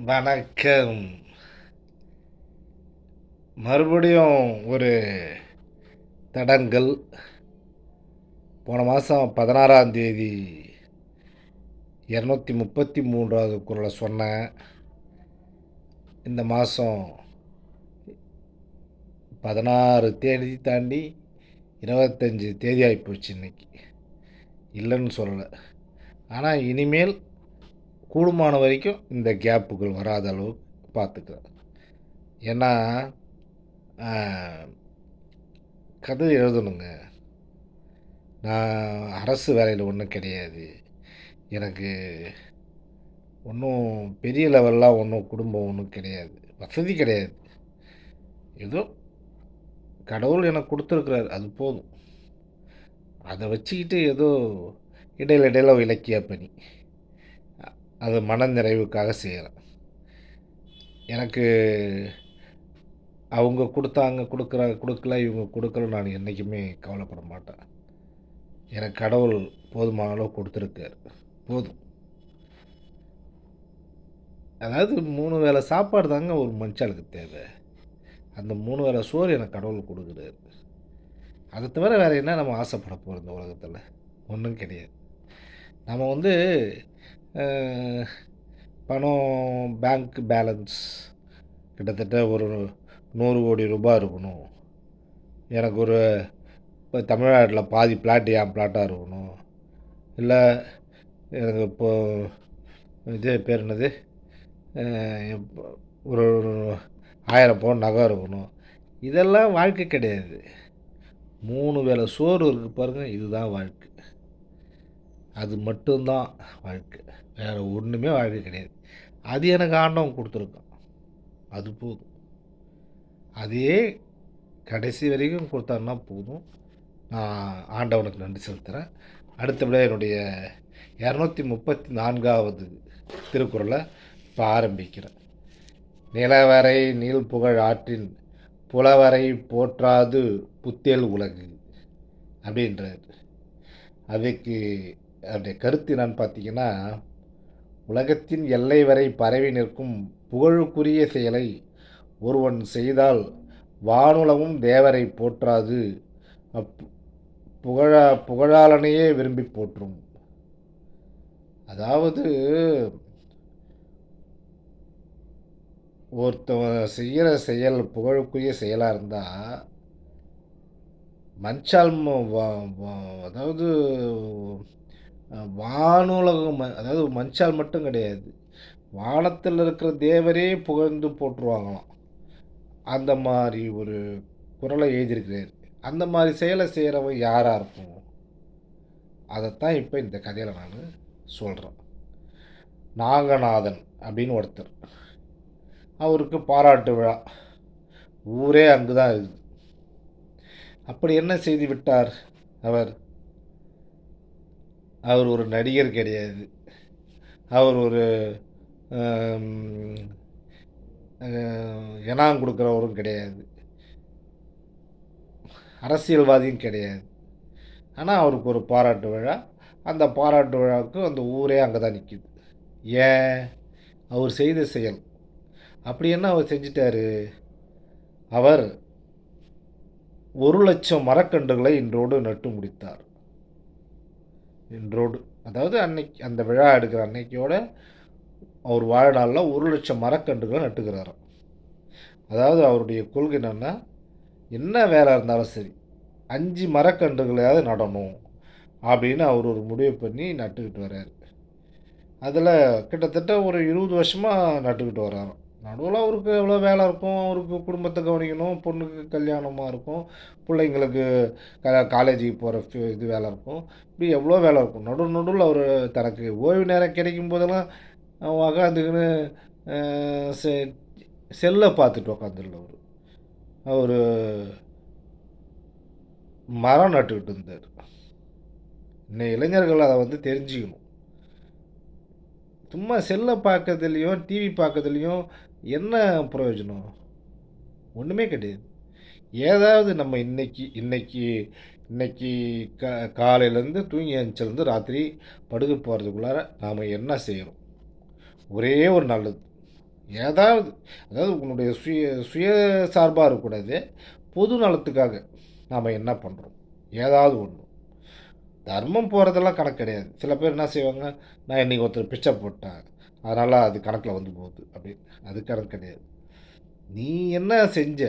வணக்கம். மறுபடியும் ஒரு தடங்கல். போன மாதம் 16ஆம் தேதி 233வது குறளை சொன்னேன். இந்த மாதம் 16 தேதி தாண்டி 25 தேதி ஆகிப்போச்சு இன்னைக்கு. இல்லைன்னு சொல்லலை. ஆனால் இனிமேல் கூடுமான வரைக்கும் இந்த கேப்புகள் வராத அளவுக்கு பார்த்துக்கிறேன். ஏன்னா கதை எழுதணுங்க. நான் அரசு வேலையில் ஒன்றும் கிடையாது. எனக்கு ஒன்றும் பெரிய லெவல்லாம் ஒன்றும் குடும்பம் ஒன்றும் கிடையாது. வசதி கிடையாது. ஏதோ கடவுள் எனக்கு கொடுத்துருக்குறாரு, அது போதும். அதை வச்சுக்கிட்டு ஏதோ இடையில இடையில இலக்கிய பணி, அது மன நிறைவுக்காக செய்கிறேன். எனக்கு அவங்க கொடுத்தாங்க, கொடுக்கல, இவங்க கொடுக்கல, நான் என்றைக்குமே கவலைப்பட மாட்டேன். எனக்கு கடவுள் போதுமான அளவு கொடுத்துருக்காரு, போதும். அதாவது 3 வேளை சாப்பாடு தாங்க ஒரு மனுஷனுக்கு தேவை. அந்த 3 வேளை சோறு எனக்கு கடவுள் கொடுக்குறாரு. அதை தவிர வேறு என்ன நம்ம ஆசைப்பட போகிறோம் இந்த உலகத்தில்? ஒன்றும் கிடையாது. நம்ம வந்து பணம், பேங்க் பேலன்ஸ் கிட்டத்தட்ட ஒரு 100 கோடி ரூபாய் இருக்கணும். எனக்கு ஒரு இப்போ தமிழ்நாட்டில் பாதி பிளாட் என் பிளாட்டாக இருக்கணும். இல்லை எனக்கு இப்போது இது பேர் என்னது, ஒரு 1000 பவுன் நகை இருக்கணும். இதெல்லாம் வாழ்க்கை கிடையாது. 3 வேளை சோறு இருக்குது பாருங்கள், இதுதான் வாழ்க்கை. அது மட்டும்தான் வாழ்க்கை. வேறு ஒன்றுமே வாழ்க்கை கிடையாது. அது எனக்கு ஆண்டவன் கொடுத்துருக்கான், அது போதும். அதே கடைசி வரைக்கும் கொடுத்தான்னா போதும். நான் ஆண்டவனுக்கு நன்றி செலுத்துகிறேன். அடுத்தபடியாக என்னுடைய 234வது திருக்குறளை இப்போ ஆரம்பிக்கிறேன். நிலவரை நீள் புகழ் ஆற்றின் புலவரை போற்றாது புத்தேல் உலகு அப்படின்றார். அதுக்கு அவருடைய கருத்து என்னன்னு பார்த்தீங்கன்னா, உலகத்தின் எல்லை வரை பரவி நிற்கும் புகழுக்குரிய செயலை ஒருவன் செய்தால் வானுலகும் தேவரை போற்றாது புகழாளனையே விரும்பி போற்றும். அதாவது ஒருத்தவன் செய்கிற செயல் புகழுக்குரிய செயலாக இருந்தால் மஞ்சால் அதாவது வானுலகம், அதாவது மஞ்சால் மட்டும் கிடையாது, வானத்தில் இருக்கிற தேவரே புகழ்ந்து போற்றுவாங்களாம். அந்த மாதிரி ஒரு குறளை எழுதியிருக்கிறார். அந்த மாதிரி செயலை செய்கிறவன் யாராக இருக்கும்? அதைத்தான் இப்போ இந்த கதையில் நான் சொல்கிறேன். நாகநாதன் அப்படின்னு ஒருத்தர், அவருக்கு பாராட்டு விழா, ஊரே அங்கு தான் இருக்குது. அப்படி என்ன செய்து விட்டார் அவர்? அவர் ஒரு நடிகர் கிடையாது, அவர் ஒரு இனாம் கொடுக்குறவரும் கிடையாது, அரசியல்வாதியும் கிடையாது. ஆனால் அவருக்கு ஒரு பாராட்டு விழா. அந்த பாராட்டு விழாவுக்கு அந்த ஊரே அங்கே தான் நிற்கிது. ஏன்? அவர் செய்த செயல். அப்படி என்ன அவர் செஞ்சிட்டாரு? அவர் 1,00,000 மரக்கன்றுகளை இன்றோடு நட்டு முடித்தார். இன்றோடு, அதாவது அன்னைக்கு அந்த விழா எடுக்கிற அன்னைக்கோட அவர் வாழ்நாளில் 1,00,000 மரக்கன்றுகளை நட்டுக்கிறாராம். அதாவது அவருடைய கொள்கை என்னென்னா, என்ன வேலை இருந்தாலும் சரி 5 மரக்கன்றுகளையாவது நடணும் அப்படின்னு அவர் ஒரு முடிவு பண்ணி நட்டுக்கிட்டு வர்றார். அதில் கிட்டத்தட்ட ஒரு 20 வருஷமாக நட்டுக்கிட்டு வர்றாராம். நடுவில் அவருக்கு எவ்வளோ வேலை இருக்கும், அவருக்கு குடும்பத்தை கவனிக்கணும், பொண்ணுக்கு கல்யாணமாக இருக்கும், பிள்ளைங்களுக்கு காலேஜுக்கு போகிற இது வேலை இருக்கும், இப்படி எவ்வளோ வேலை இருக்கும். நடுவில் அவர் தனக்கு ஓய்வு நேரம் கிடைக்கும் போதெல்லாம் உக்காந்துக்கின்னு செல்லை பார்த்துட்டு உக்காந்துடல. அவர் மரம் நட்டுக்கிட்டு இருந்தார். இன்னும் இளைஞர்கள் அதை தெரிஞ்சுக்கணும். சும்மா செல்லை பார்க்கறதுலையும் டிவி பார்க்கறதுலையும் என்ன பிரயோஜனம்? ஒன்றுமே கிடையாது. ஏதாவது நம்ம இன்னைக்கு காலையிலேருந்து தூங்கி எழுந்திரிச்சிலேருந்து ராத்திரி படுக்க போகிறதுக்குள்ளார நாம் என்ன செய்கிறோம்? ஒரே ஒரு நல்லது, ஏதாவது அதாவது உன்னுடைய சுய சார்பாக இருக்கக்கூடாது. பொது நலத்துக்காக நாம் என்ன பண்ணுறோம்? ஏதாவது ஒன்று. தர்மம் போகிறதெல்லாம் கணக்கு கிடையாது. சில பேர் என்ன செய்வாங்க, நான் இன்னைக்கு ஒருத்தர் பிச்சை போட்டேன். அதனால அது கணக்கில வந்து போகுது அப்படின்னு. அது கணக்கு கிடையாது. நீ என்ன செஞ்ச?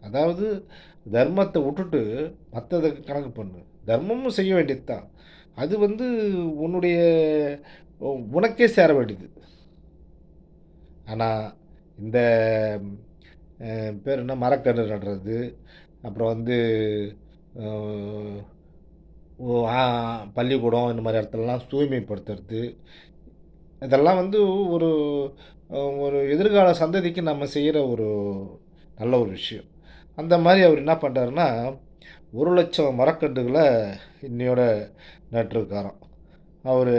அதாவது தர்மத்த உட்டுட்டு மத்தத கணக்கு பண்ணு. தர்மமும் செய்ய வேண்டியது தான். அது வந்து உன்னுடைய உனக்கே சேர வேண்டியது. ஆனா, இந்த பேர் என்ன மரக்கன்று நடுறது, அப்புறம் வந்து அ ஒ ஆ பள்ளிக்கூடம் இந்த மாரி இடத்துலலாம் தூய்மைப்படுத்துறது, இதெல்லாம் வந்து ஒரு ஒரு எதிர்கால சந்ததிக்கு நம்ம செய்ற ஒரு நல்ல ஒரு விஷயம். அந்த மாரி அவரு என்ன பண்றாருன்னா, 1,00,000 மரக்கன்றுகள இன்னையோட நட்டுருக்காராம். அவரு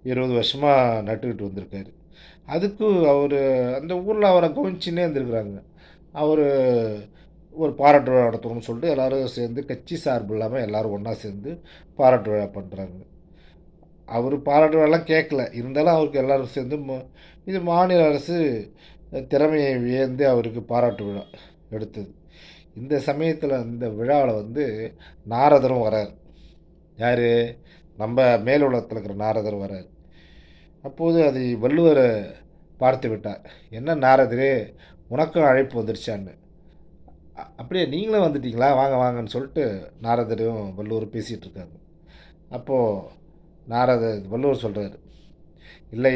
20 வருஷமா நட்டுக்கிட்டு வந்திருக்காரு. அதுக்கு அவரு அந்த ஊர்ல அவர கவனிச்சுன்னே இருந்திருக்கிறாங்க. அவரு ஒரு பாராட்டு விழா நடத்தணும்னு சொல்லிட்டு எல்லாரும் சேர்ந்து கட்சி சார்பு இல்லாம எல்லாரும் ஒண்ணா சேர்ந்து பாராட்டு விழா பண்றாங்க. அவரு பாராட்டு விழாலாம் கேட்கல. இருந்தாலும் அவருக்கு எல்லாரும் சேர்ந்து இது மாநில அரசு திறமையை வியந்து அவருக்கு பாராட்டு விழா எடுத்தது. இந்த சமயத்தில இந்த விழாவுல வந்து நாரதரும் வராரு. யாரு? நம்ம மேல் உலகத்தில இருக்கிற நாரதர் வராரு. அப்போது அதை வள்ளுவர பார்த்து விட்டார். "என்ன நாரதரே! உனக்கும் அழைப்பு வந்துருச்சான்னு." "அப்படியே நீங்களும் வந்துட்டீங்களா? வாங்க வாங்கன்னு" சொல்லிட்டு நாரதரும் வள்ளுவரும் பேசிட்டு இருக்காங்க. அப்போ வள்ளுவர் சொல்றாரு, "இல்லை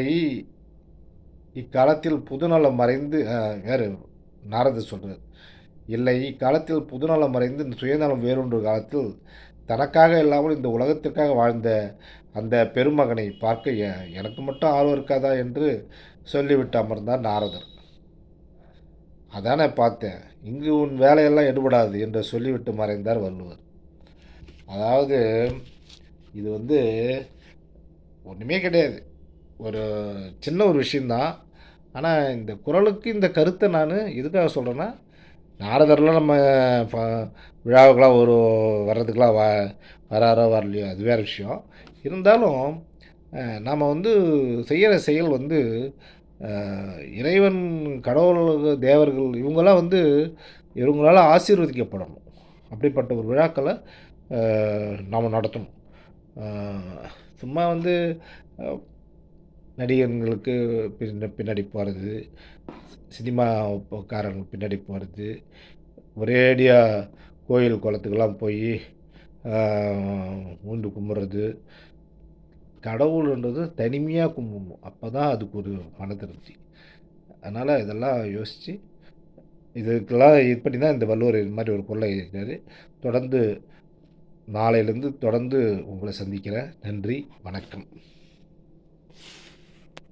இக்காலத்தில் புதுநலம் மறைந்து" யாரு? நாரதர் சொல்றாரு. "இல்லை இக்காலத்தில் புதுநலம் மறைந்து சுயநலம் வேரூன்ற காலத்தில் தனக்காக இல்லாமல் இந்த உலகத்திற்காக வாழ்ந்த அந்த பெருமகனை பார்க்க எனக்கு மட்டும் ஆர்வம் இருக்காதா?" என்று சொல்லிவிட்டு அமர்ந்தார் நாரதர். "அதானே பார்த்தேன். இங்கு உன் வேலையெல்லாம் எடுபடாது" என்று சொல்லிவிட்டு மறைந்தார் வள்ளுவர். அதாவது இது வந்து ஒண்ணுமே கிடையாது. ஒரு சின்ன ஒரு விஷயம் தான். ஆனா, இந்த குறளுக்கு இந்த கருத்த நானு எதுக்காக சொல்றேன்னா, நாரதர்லாம் நம்ம ப விழாவுக்கெல்லாம் வர்றதுக்கெல்லாம் வராரோ வரலையோ அது வேற விஷயம். இருந்தாலும் நாம வந்து செய்யற செயல் வந்து அ இறைவன், கடவுள், தேவர்கள் இவங்கலாம் வந்து இவங்களால ஆசீர்வதிக்கப்படணும். அப்படிப்பட்ட ஒரு விழாக்கள நாம நடத்தணும். அ சும்மா வந்து அ நடிகர்களுக்கு பின்னாடி போறது, சினிமா காரங்க பின்னாடி போறது, ஒரேடியா கோயில், குளத்துக்கெல்லாம் போயி ஆ விழுந்து கும்பிட்றது. கடவுளுன்றது தனிமையா கும்பிடணும். அப்பதான் அதுக்கு ஒரு மன திருப்தி. அதனால இதெல்லாம் யோசிச்சு, இதுக்கெல்லாம் இது பண்ணி தான் இந்த வள்ளுவர் இது மாரி ஒரு குறள எழுதியிருக்காரு. தொடர்ந்து நாளையிலேருந்து தொடர்ந்து உங்கள சந்திக்கிறேன். நன்றி, வணக்கம்.